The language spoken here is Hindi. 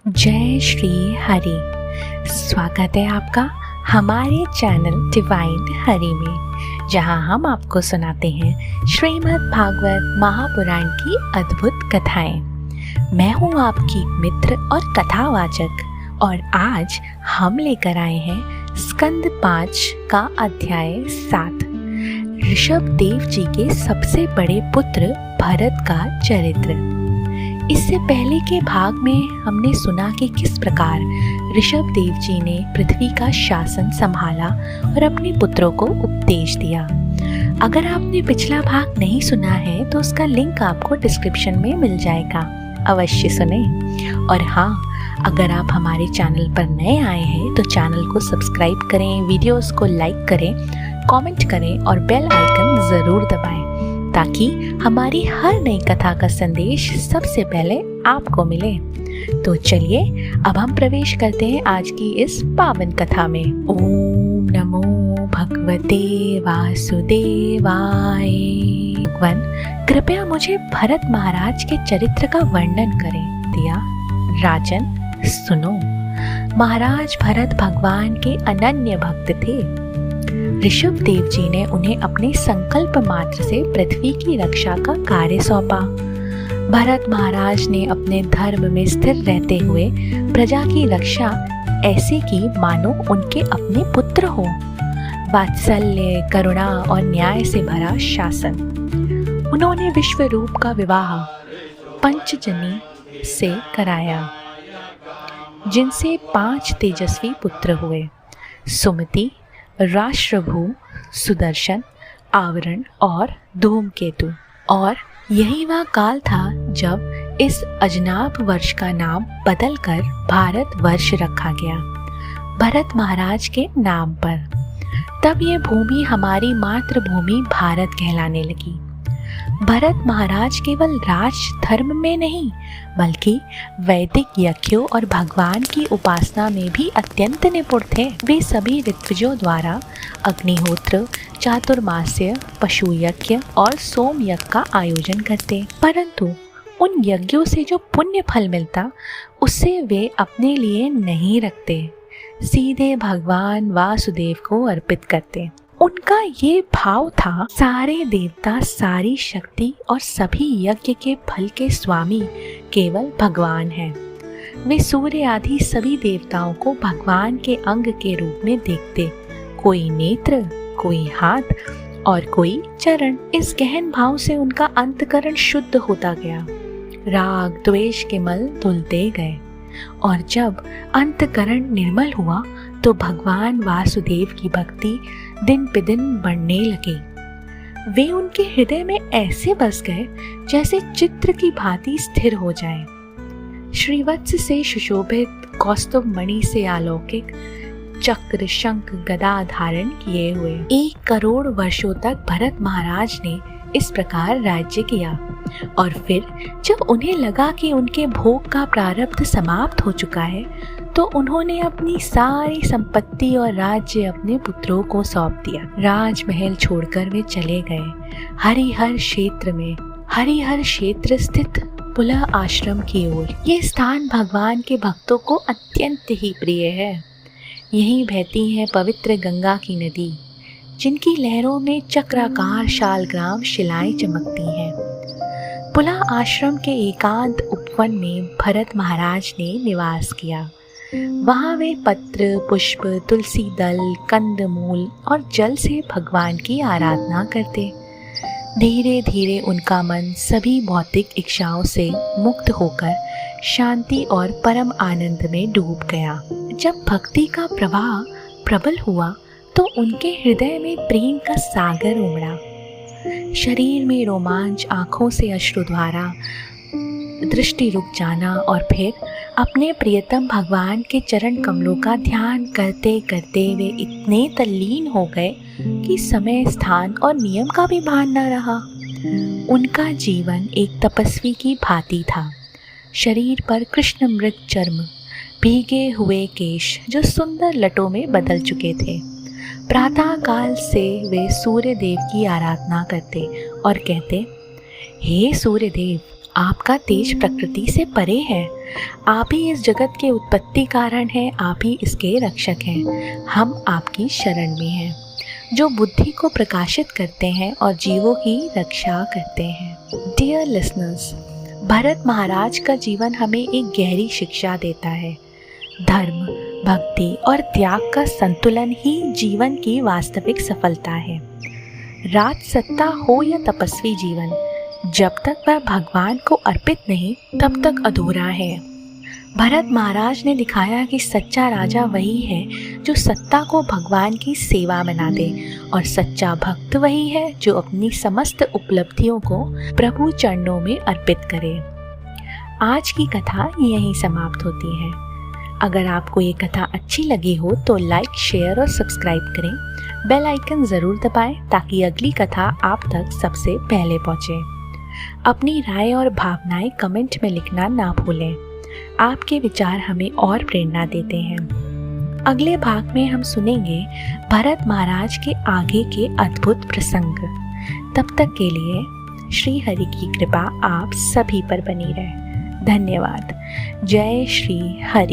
जय श्री हरि। स्वागत है आपका हमारे चैनल डिवाइन हरि में, जहां हम आपको सुनाते हैं श्रीमद् भागवत महापुराण की अद्भुत कथाएं। मैं हूं आपकी मित्र और कथावाचक, और आज हम लेकर आए हैं स्कंद 5 का अध्याय 7, ऋषभ देव जी के सबसे बड़े पुत्र भरत का चरित्र। इससे पहले के भाग में हमने सुना कि किस प्रकार ऋषभ देव जी ने पृथ्वी का शासन संभाला और अपने पुत्रों को उपदेश दिया। अगर आपने पिछला भाग नहीं सुना है तो उसका लिंक आपको डिस्क्रिप्शन में मिल जाएगा, अवश्य सुने। और हाँ, अगर आप हमारे चैनल पर नए आए हैं तो चैनल को सब्सक्राइब करें, वीडियोस को लाइक करें, कमेंट करें और बेल आइकन ज़रूर दबाएं, ताकि हमारी हर नई कथा का संदेश सबसे पहले आपको मिले। तो चलिए अब हम प्रवेश करते हैं आज की इस पावन कथा में। ओम नमो भगवते वासुदेवाय। भगवान कृपया मुझे भरत महाराज के चरित्र का वर्णन करें। दिया राजन सुनो। महाराज भरत भगवान के अनन्य भक्त थे। ऋषभ देव जी ने उन्हें अपने संकल्प मात्र से पृथ्वी की रक्षा का कार्य सौंपा। भरत महाराज ने अपने धर्म में स्थिर रहते हुए प्रजा की रक्षा ऐसे की मानो उनके अपने पुत्र हो। वात्सल्य, करुणा और न्याय से भरा शासन। उन्होंने विश्व रूप का विवाह पंचजनी से कराया, जिनसे 5 तेजस्वी पुत्र हुए: सुमति, राष्ट्रभू, सुदर्शन, आवरण और धूमकेतु। और यही वह काल था जब इस अजनाब वर्ष का नाम बदलकर भारत वर्ष रखा गया, भरत महाराज के नाम पर। तब ये भूमि हमारी मातृभूमि भारत कहलाने लगी। भरत महाराज केवल राज धर्म में नहीं, बल्कि वैदिक यज्ञों और भगवान की उपासना में भी अत्यंत निपुण थे। वे सभी ऋत्विजों द्वारा अग्निहोत्र, चातुर्मास्य, पशु यज्ञ और सोम यज्ञ का आयोजन करते, परंतु उन यज्ञों से जो पुण्य फल मिलता उससे वे अपने लिए नहीं रखते, सीधे भगवान वासुदेव को अर्पित करते। उनका ये भाव था, सारे देवता, सारी शक्ति और सभी यज्ञ के फल के स्वामी केवल भगवान हैं। वे सूर्य आदि सभी देवताओं को भगवान के अंग के रूप में देखते, कोई नेत्र, कोई हाथ और कोई चरण। इस गहन भाव से उनका अंतकरण शुद्ध होता गया, राग द्वेष के मल धुलते गए, और जब अंतकरण निर्मल हुआ तो भगवान वासुदेव की भक्ति दिन पे दिन बढ़ने लगी। वे उनके हृदय में ऐसे बस गए जैसे चित्र की भांति स्थिर हो जाए। श्रीवत्स से सुशोभित, कौस्तुभ मणि से अलौकिक, चक्र, शंख, गदा धारण किए हुए 1 करोड़ वर्षों तक भरत महाराज ने इस प्रकार राज्य किया। और फिर जब उन्हें लगा कि उनके भोग का प्रारब्ध समाप्त हो चुका है, तो उन्होंने अपनी सारी संपत्ति और राज्य अपने पुत्रों को सौंप दिया। राजमहल छोड़कर वे चले गए हरिहर क्षेत्र स्थित पुलह आश्रम की ओर। ये स्थान भगवान के भक्तों को अत्यंत ही प्रिय है। यहीं बहती है पवित्र गंगा की नदी, जिनकी लहरों में चक्राकार शालग्राम शिलाएं चमकती हैं। पुलह आश्रम के एकांत उपवन में भरत महाराज ने निवास किया। वहाँ वे पत्र, पुष्प, तुलसी दल, कंदमूल और जल से भगवान की आराधना करते। धीरे धीरे उनका मन सभी भौतिक इच्छाओं से मुक्त होकर शांति और परम आनंद में डूब गया। जब भक्ति का प्रवाह प्रबल हुआ तो उनके हृदय में प्रेम का सागर उमड़ा। शरीर में रोमांच, आँखों से अश्रुधारा, दृष्टि रुक जाना, और फिर अपने प्रियतम भगवान के चरण कमलों का ध्यान करते करते वे इतने तल्लीन हो गए कि समय, स्थान और नियम का भी भान न रहा। उनका जीवन एक तपस्वी की भांति था। शरीर पर कृष्ण मृग चर्म, भीगे हुए केश जो सुंदर लटों में बदल चुके थे। प्रातः काल से वे सूर्य देव की आराधना करते और कहते, हे सूर्य देव, आपका तेज प्रकृति से परे है, आप ही इस जगत के उत्पत्ति कारण हैं, आप ही इसके रक्षक हैं। हम आपकी शरण में हैं, जो बुद्धि को प्रकाशित करते हैं और जीवों की रक्षा करते हैं। डियर लिसनर्स, भरत महाराज का जीवन हमें एक गहरी शिक्षा देता है। धर्म, भक्ति और त्याग का संतुलन ही जीवन की वास्तविक सफलता है। राजसत्ता हो या तपस्वी जीवन, जब तक वह भगवान को अर्पित नहीं तब तक अधूरा है। भरत महाराज ने दिखाया कि सच्चा राजा वही है जो सत्ता को भगवान की सेवा बना दे, और सच्चा भक्त वही है जो अपनी समस्त उपलब्धियों को प्रभु चरणों में अर्पित करे। आज की कथा यहीं समाप्त होती है। अगर आपको ये कथा अच्छी लगी हो तो लाइक, शेयर और सब्सक्राइब करें। बेल आइकन ज़रूर दबाएं ताकि अगली कथा आप तक सबसे पहले पहुँचे। अपनी राय और भावनाएं कमेंट में लिखना ना भूलें। आपके विचार हमें और प्रेरणा देते हैं। अगले भाग में हम सुनेंगे भरत महाराज के आगे के अद्भुत प्रसंग। तब तक के लिए श्री हरि की कृपा आप सभी पर बनी रहे। धन्यवाद। जय श्री हरि।